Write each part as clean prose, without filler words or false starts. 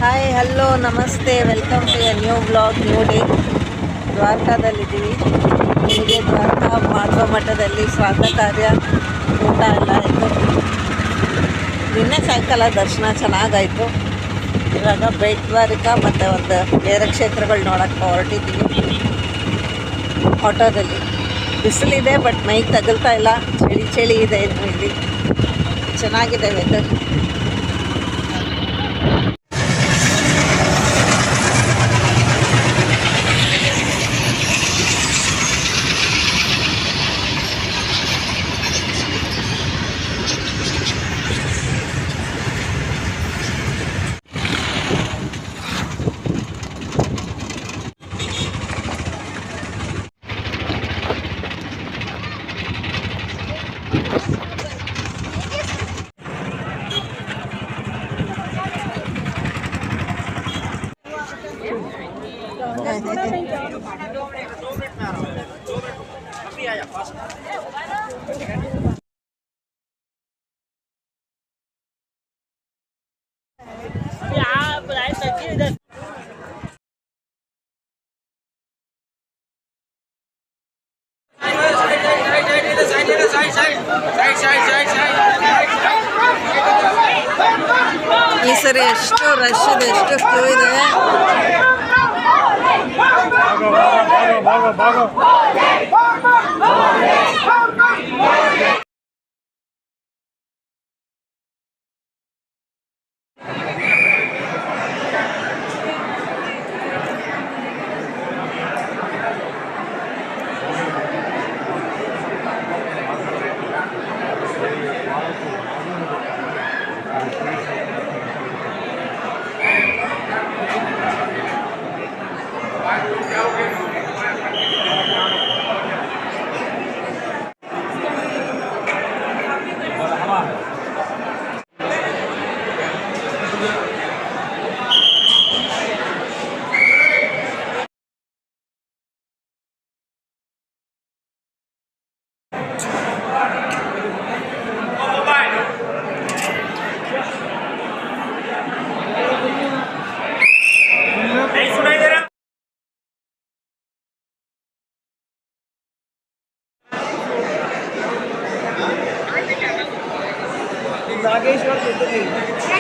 Hi hello ನಮಸ್ತೆ, welcome to a new blog, new day. ದ್ವಾರಕಾದಲ್ಲಿದ್ದೀವಿ. ನಿಮಗೆ ದ್ವಾರಕಾ ಮಾಧವ ಮಠದಲ್ಲಿ ಶ್ರಾದ್ದ ಕಾರ್ಯ ಊಟ ಎಲ್ಲ ಆಯಿತು. ನಿನ್ನೆ ಸಾಯಂಕಾಲ ದರ್ಶನ ಚೆನ್ನಾಗಾಯಿತು. ಇವಾಗ ಬೇಟ್ ದ್ವಾರಕಾ ಮತ್ತು ಒಂದು ಬೇರೆ ಕ್ಷೇತ್ರಗಳು ನೋಡೋಕ್ಕೆ ಹೊರಟಿದ್ದೀವಿ ಆಟೋದಲ್ಲಿ. ಬಿಸಿಲಿದೆ, ಬಟ್ ಮೈಗೆ ತಗಲ್ತಾ ಇಲ್ಲ. ಚಳಿ ಇದೆ ಇನ್ನು ಇಲ್ಲಿ. ಚೆನ್ನಾಗಿದೆ ವೆದರ್. ಈ ಸರಿ ಎಷ್ಟು ರಶ್ ಇದೆ, ಎಷ್ಟು ಕ್ಯೂ ಇದೆ.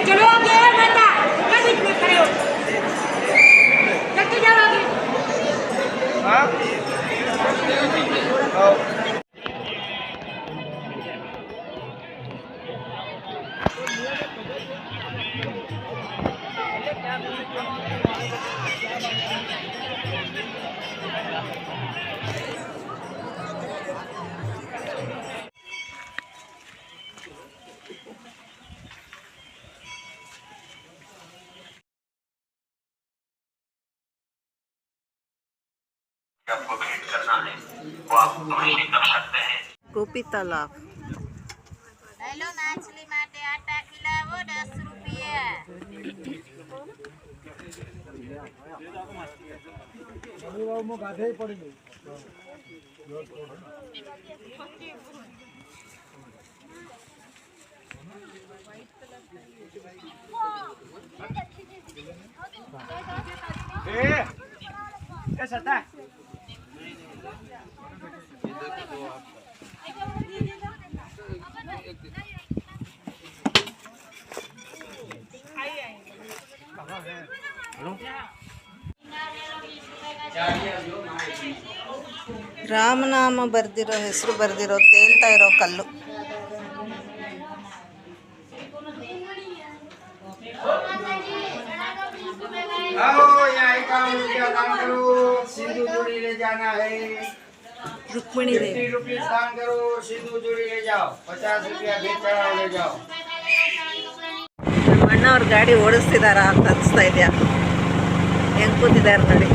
चलो आगे बेटा, क्या बीच में खड़े हो? चलते जाओ आगे। हाँ? आपको भेंट करना है वो आप वहीं कर सकते हैं. गोपी तालाब. हेलो मछली माटे आटा खिलाओ 10 रुपया. सता ರಾಮನಾಮ ಬರ್ದಿರೋ ಹೆಸರು ಬರ್ದಿರೋ ತೇಲ್ತಾ ಇರೋ ಕಲ್ಲು. रुक्मिणी देवी. 50 रुपीस दान करो, सिंदूर जोड़ी ले जाओ, 50 रुपया भेंट चढ़ाओ ले जाओ. ನಮ್ಮ ಅಣ್ಣವ್ರ ಗಾಡಿ ಓಡಿಸ್ತಿದಾರ ಅಂತ ಅನಿಸ್ತಾ ಇದೆಯಾ? ಹೆಂಗೆ ಕೂತಿದ್ದಾರೆ ನೋಡಿ.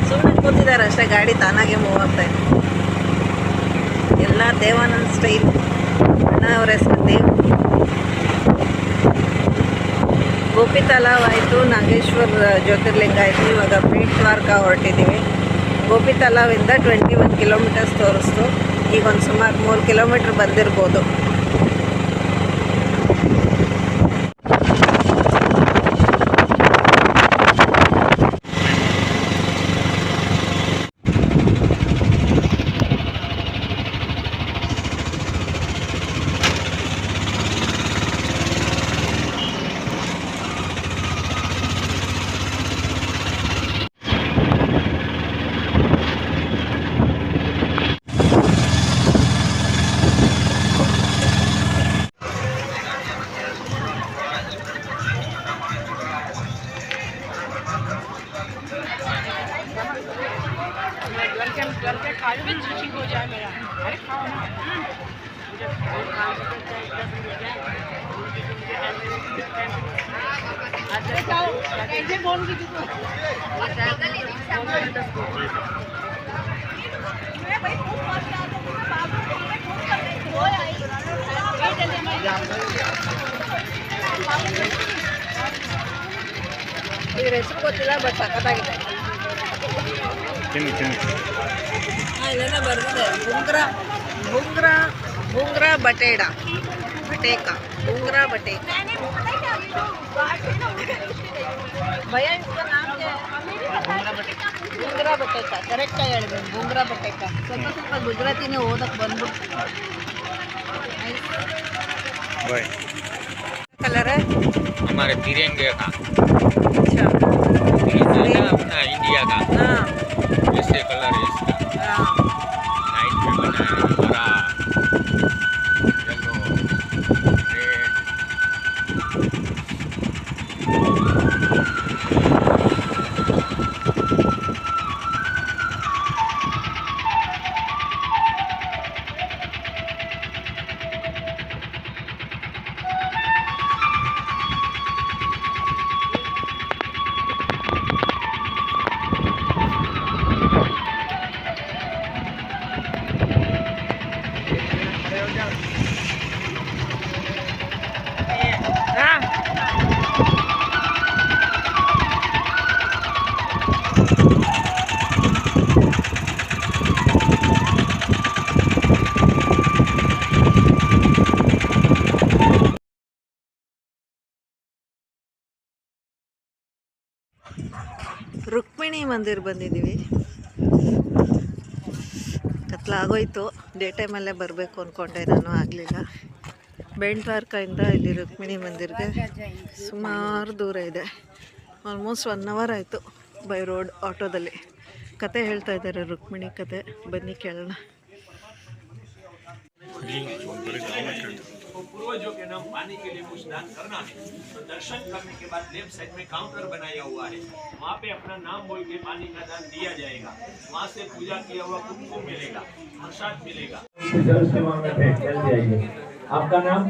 ಸುಮ್ಮನೆ ಕೂತಿದ್ದಾರೆ ಅಷ್ಟೇ, ಗಾಡಿ ತಾನಾಗೆ ಮೂವ್ ಆಗ್ತಾ ಇದೆ. ಎಲ್ಲ ದೇವಾನಂದ್ ಸ್ಟೈಲ್. ಅಣ್ಣ ಅವ್ರ ಹೆಸರು ದೇವ್. ಗೋಪಿ ತಲಾವ್ ಆಯಿತು, ನಾಗೇಶ್ವರ ಜ್ಯೋತಿರ್ಲಿಂಗ ಆಯಿತು. ಇವಾಗ ಬೇಟ್ ದ್ವಾರಕಾ ಹೊರಟಿದ್ದೀವಿ. ಗೋಪಿ ತಲಾವಿಂದ 21 ಕಿಲೋಮೀಟರ್ಸ್ ತೋರಿಸ್ತು. ಈಗ ಒಂದು ಸುಮಾರು 3 ಕಿಲೋಮೀಟ್ರ್ ಬಂದಿರ್ಬೋದು. ಇದ್ರ ಹೆಸರು ಗೊತ್ತಿಲ್ಲ, ಬಟ್ ಸಖತ್ತಾಗಿದೆ. ಇಲ್ಲೆಲ್ಲ ಬರ್ದಿದೆ ಬುಂಗ್ರಾ ಬಟೇಕ ಬುಂಗ್ರಾ ಬಟೇಕ. ಭಯ ಇಷ್ಟ ನಮಗೆ ಬುಂಗ್ರಾ ಬಟೇಕ ಕರೆಕ್ಟಾಗಿ ಹೇಳಿದೆ. ಬುಂಗ್ರಾ ಬಟೇಕ ಸ್ವಲ್ಪ ಗುಜರಾತಿನೇ ಓದಕ್ಕೆ ಬಂದ್ಬಿಟ್ಟು. कलर है हमारे तिरंगे का, अच्छा अपना इंडिया का। हाँ ऐसे कलर है इसका, हाँ नाइट में बना है, हरा, येलो, रेड। ರುಕ್ಮಿಣಿ ಮಂದಿರ ಬಂದಿದ್ದೀವಿ. ಕತ್ಲಾಗೋಯ್ತು, ಡೇ ಟೈಮಲ್ಲೇ ಬರಬೇಕು ಅಂದ್ಕೊಂಡೆ, ನಾನು ಆಗಲಿಲ್ಲ. ಬೇಂಟ್ವಾರ್ಕದಿಂದ ಇಲ್ಲಿ ರುಕ್ಮಿಣಿ ಮಂದಿರ್ಗೆ ಸುಮಾರು ದೂರ ಇದೆ. ಆಲ್ಮೋಸ್ಟ್ 1 hour ಆಯಿತು ಬೈ ರೋಡ್ ಆಟೋದಲ್ಲಿ. ಕತೆ ಹೇಳ್ತಾ ಇದ್ದಾರೆ, ರುಕ್ಮಿಣಿ ಕತೆ. ಬನ್ನಿ ಕೇಳೋಣ. पूर्वजों के नाम पानी के लिए कुछ दान करना है तो दर्शन करने के बाद लेफ्ट साइड में काउंटर बनाया हुआ है, वहाँ पे अपना नाम बोल के पानी का दान दिया जाएगा। वहाँ से पूजा किया हुआ कुमकुम मिलेगा, प्रसाद मिलेगा। जल सेवा में भेंट चल जाइए। आपका नाम?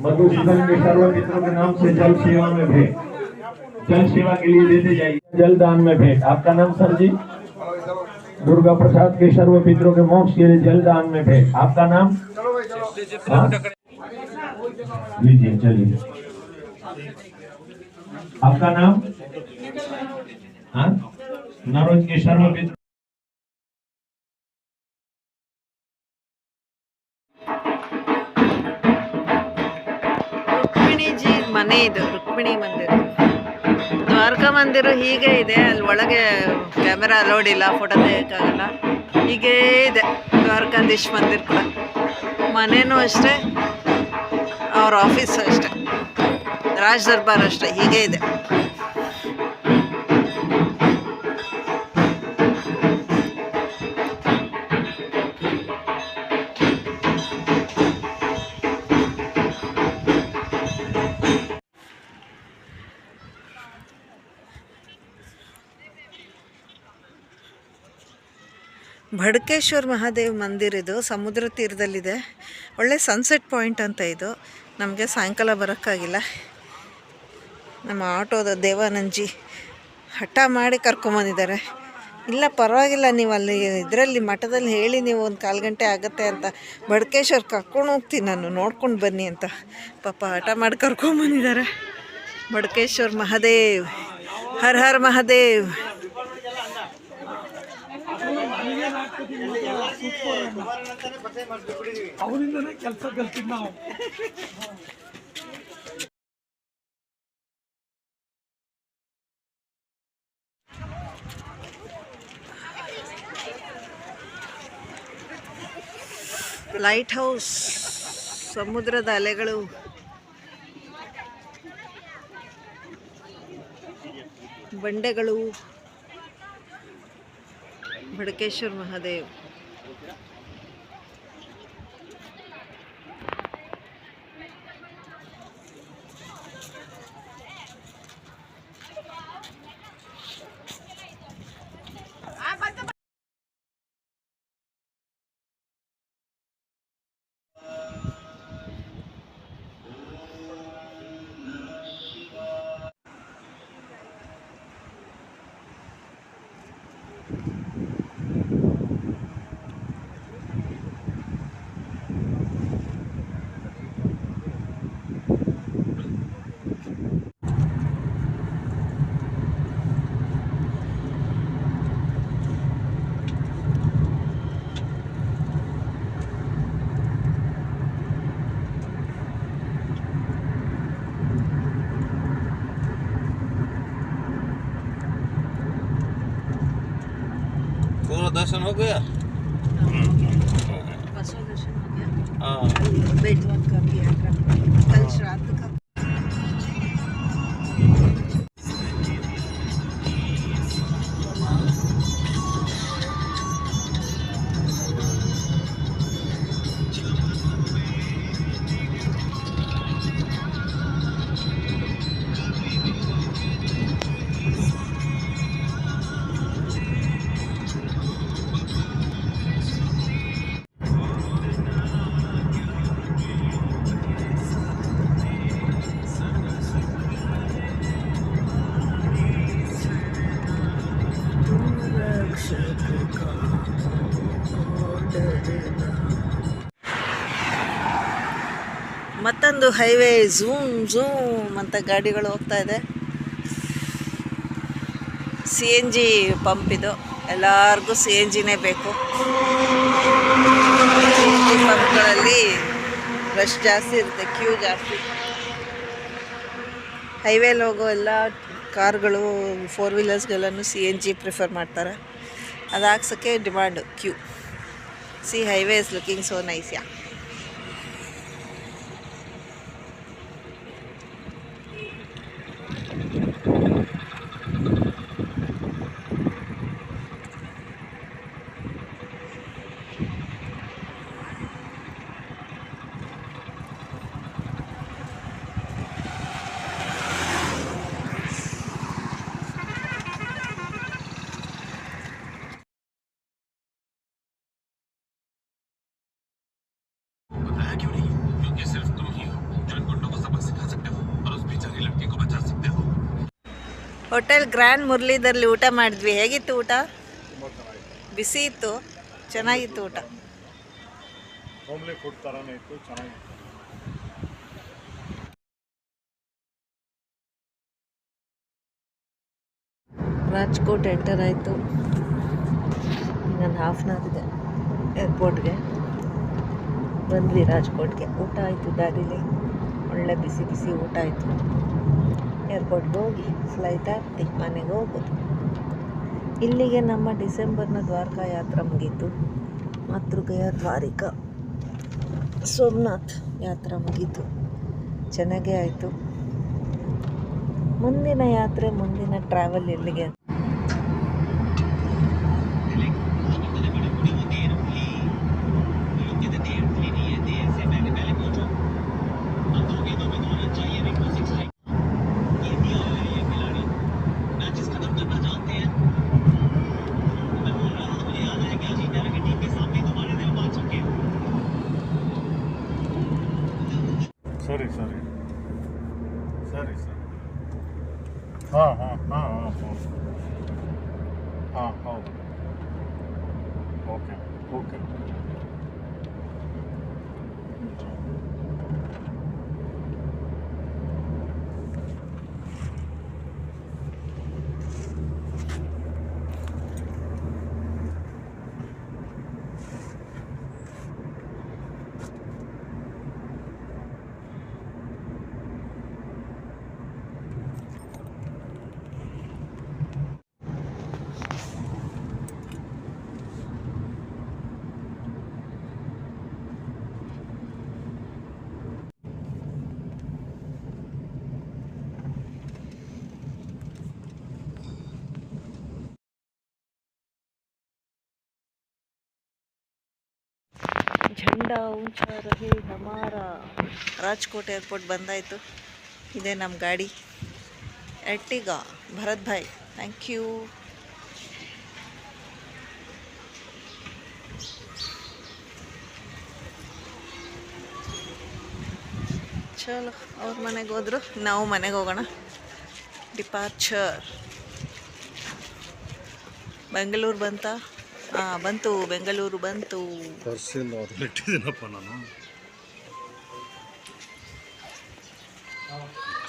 मधुसूदन के सर्व मित्रों के नाम से जल सेवा में भेंट, जल सेवा के लिए देते जाइए। जल दान में भेंट। आपका नाम सर जी? दुर्गा प्रसाद के सर्व मित्रों के मोक्ष के लिए जल दान में भेंट। आपका नाम? लीजिए, चलिए। आपका नाम? हाँ, नरोज के सर्व मित्र। ರುಕ್ಮಿಣಿಜಿ ಮನೆ ಇದು, ರುಕ್ಮಿಣಿ ಮಂದಿರ. ದ್ವಾರಕಾ ಮಂದಿರ ಹೀಗೆ ಇದೆ, ಅಲ್ಲಿ ಒಳಗೆ ಕ್ಯಾಮೆರಾ ಅಲೋಡ್ ಇಲ್ಲ, ಫೋಟೋ ತೆಗೋಕ್ಕಾಗಲ್ಲ. ಹೀಗೇ ಇದೆ ದ್ವಾರಕಾಧೀಶ್ ಮಂದಿರ ಕೂಡ. ಮನೆಯೂ ಅಷ್ಟೇ, ಅವ್ರ ಆಫೀಸು ಅಷ್ಟೇ, ರಾಜ್ ದರ್ಬಾರ್ ಅಷ್ಟೇ, ಹೀಗೆ ಇದೆ. ಭಡ್ಕೇಶ್ವರ್ ಮಹಾದೇವ್ ಮಂದಿರ ಇದು, ಸಮುದ್ರ ತೀರದಲ್ಲಿದೆ. ಒಳ್ಳೆ ಸನ್ಸೆಟ್ ಪಾಯಿಂಟ್ ಅಂತ ಇದು. ನಮಗೆ ಸಾಯಂಕಾಲ ಬರೋಕ್ಕಾಗಿಲ್ಲ. ನಮ್ಮ ಆಟೋದ ದೇವಾನಂದ್ಜಿ ಹಠ ಮಾಡಿ ಕರ್ಕೊಂಬಂದಿದ್ದಾರೆ. ಇಲ್ಲ ಪರವಾಗಿಲ್ಲ, ನೀವು ಅಲ್ಲಿ ಇದರಲ್ಲಿ ಮಠದಲ್ಲಿ ಹೇಳಿ ನೀವು 1-4 ಗಂಟೆ ಆಗುತ್ತೆ ಅಂತ. ಭಡ್ಕೇಶ್ವರ್ ಕರ್ಕೊಂಡು ಹೋಗ್ತೀನಿ ನಾನು, ನೋಡ್ಕೊಂಡು ಬನ್ನಿ ಅಂತ ಪಾಪ ಹಠ ಮಾಡಿ ಕರ್ಕೊಂಬಂದಿದ್ದಾರೆ. ಭಡ್ಕೇಶ್ವರ್ ಮಹಾದೇವ್, ಹರ್ ಹರ್ ಮಹಾದೇವ್. ಅವರಿಂದನೇ ಕೆಲಸ ಕಲ್ತಿದ್ದು ನಾವು. ಲೈಟ್ ಹೌಸ್, ಸಮುದ್ರದ ಅಲೆಗಳು, ಬಂಡೆಗಳು, ಭಡ್ಕೇಶ್ವರ್ ಮಹಾದೇವ್. दर्शन हो गया? बसवा दर्शन हो गया, हाँ। बेटवन का भी यात्रा कल श्राद्ध का। ಮತ್ತೊಂದು ಹೈವೇ ಝೂಮ್ ಝೂಮ್ ಅಂತ ಗಾಡಿಗಳು ಹೋಗ್ತಾ ಇದೆ. CNG ಪಂಪ್ ಇದು, ಎಲ್ಲರಿಗೂ CNGನೇ ಬೇಕು. CNG ಪಂಪ್ಗಳಲ್ಲಿ ರಶ್ ಜಾಸ್ತಿ ಇರುತ್ತೆ, ಕ್ಯೂ ಜಾಸ್ತಿ. ಹೈವೇಲಿ ಹೋಗೋ ಎಲ್ಲ ಕಾರ್ಗಳು, 4 ವೀಲರ್ಸ್ಗೆಲ್ಲನೂ CNG ಪ್ರಿಫರ್ ಮಾಡ್ತಾರೆ. ಅದು ಹಾಕ್ಸೋಕ್ಕೆ demand, queue. See highway is looking so nice. Yeah hotel grand ಮುರಳೀಧರ್ಲಿ ಊಟ ಮಾಡಿದ್ವಿ. ಹೇಗಿತ್ತು ಊಟ? ಬಿಸಿ ಇತ್ತು, ಚೆನ್ನಾಗಿತ್ತು ಊಟ. ಹೋಮ್ಲಿ ಫುಡ್ ಥರನೇ ಇತ್ತು, ಚೆನ್ನಾಗಿತ್ತು. ರಾಜ್ಕೋಟ್ ಎಂಟರ್ ಆಯಿತು. ಇನ್ನೊಂದು ಹಾಫ್ ಆನ್ ಅವರ್ ಇದೆ ಏರ್ಪೋರ್ಟ್ಗೆ. ಬಂದ್ವಿ ರಾಜ್ಕೋಟ್ಗೆ. ಊಟ ಆಯಿತು ದಾರಿಲಿ, ಒಳ್ಳೆ ಬಿಸಿ ಬಿಸಿ ಊಟ ಆಯಿತು. ಏರ್ಪೋರ್ಟ್ಗೆ ಹೋಗಿ ಫ್ಲೈಟ್ ಹತ್ತಿ ಮನೆಗೆ ಹೋಗೋದು. ಇಲ್ಲಿಗೆ ನಮ್ಮ ಡಿಸೆಂಬರ್ನ ದ್ವಾರಕಾ ಯಾತ್ರಾ ಮುಗೀತು. ಮಾತೃಗಯ ದ್ವಾರಿಕಾ ಸೋಮನಾಥ್ ಯಾತ್ರಾ ಮುಗೀತು, ಚೆನ್ನಾಗೇ ಆಯಿತು. ಮುಂದಿನ ಯಾತ್ರೆ, ಮುಂದಿನ ಟ್ರಾವೆಲ್ ಎಲ್ಲಿಗೆ? ಸರಿ ಸರಿ ಸರಿ ಸರಿ. ಹಾಂ ಹಾಂ ಹಾಂ ಹಾಂ ಹಾಂ ಹೌದು. Okay okay. झंडा ऊंचा रहे हमारा. ರಾಜ್ಕೋಟ್ ಏರ್ಪೋರ್ಟ್ ಬಂದಾಯಿತು. ಇದೇ ನಮ್ಮ ಗಾಡಿ Ertiga. Bharat bhai, thank you. ಚಲೋ, ಅವ್ರ ಮನೆಗೆ ಹೋದ್ರು, ನಾವು ಮನೆಗೆ ಹೋಗೋಣ. ಡಿಪಾರ್ಚರ್. ಬೆಂಗಳೂರು ಬಂತಾ? ಬಂತು, ಬೆಂಗಳೂರು ಬಂತು. ಪರ್ಸಿಲ್ಲ, ಅದು ಇಟ್ಟಿದ್ದೀನಪ್ಪ ನಾನು.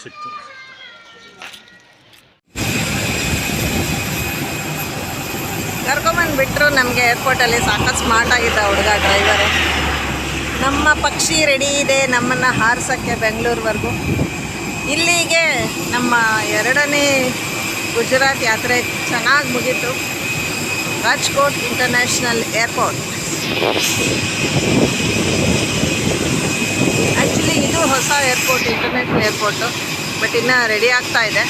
ಸಿಕ್ತು. ಕರ್ಕೊಂಬಂದುಬಿಟ್ರು ನಮಗೆ ಏರ್ಪೋರ್ಟಲ್ಲಿ. ಸಾಕಷ್ಟು ಸ್ಮಾರ್ಟ್ ಆಗಿದ್ದ ಹುಡುಗ ಡ್ರೈವರು. ನಮ್ಮ ಪಕ್ಷಿ ರೆಡಿ ಇದೆ ನಮ್ಮನ್ನು ಹಾರಿಸೋಕ್ಕೆ ಬೆಂಗಳೂರುವರೆಗೂ. ಇಲ್ಲಿಗೆ ನಮ್ಮ 2ನೇ ಗುಜರಾತ್ ಯಾತ್ರೆ ಚೆನ್ನಾಗಿ ಮುಗೀತು. Rajkot international airport. ಆ್ಯಕ್ಚುಲಿ ಇದು ಹೊಸ ಏರ್ಪೋರ್ಟ್, ಇಂಟರ್ನ್ಯಾಷನಲ್ ಏರ್ಪೋರ್ಟು, ಬಟ್ ಇನ್ನೂ ರೆಡಿ ಆಗ್ತಾ ಇದೆ.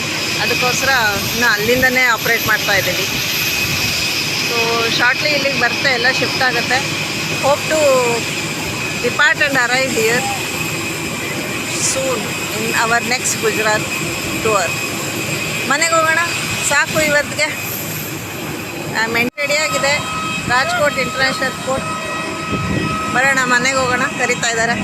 ಅದಕ್ಕೋಸ್ಕರ ಇನ್ನು ಅಲ್ಲಿಂದನೇ ಆಪ್ರೇಟ್ ಮಾಡ್ತಾ ಇದ್ದೀವಿ. ಸೊ ಶಾರ್ಟ್ಲಿ ಇಲ್ಲಿಗೆ ಬರ್ತಾ ಎಲ್ಲ ಶಿಫ್ಟ್ ಆಗುತ್ತೆ. Hope to depart and arrive here soon in our next Gujarat tour. ಮನೆಗೆ ಹೋಗೋಣ, ಸಾಕು ಇವತ್ತಿಗೆ. ರೆಡಿಯಾಗಿದೆ ರಾಜ್ಕೋಟ್ ಇಂಟರ್ನ್ಯಾಷನಲ್ ಏರ್ಪೋರ್ಟ್. ಬರೋಣ, ಮನೆಗೆ ಹೋಗೋಣ, ಕರಿತಾ ಇದ್ದಾರೆ.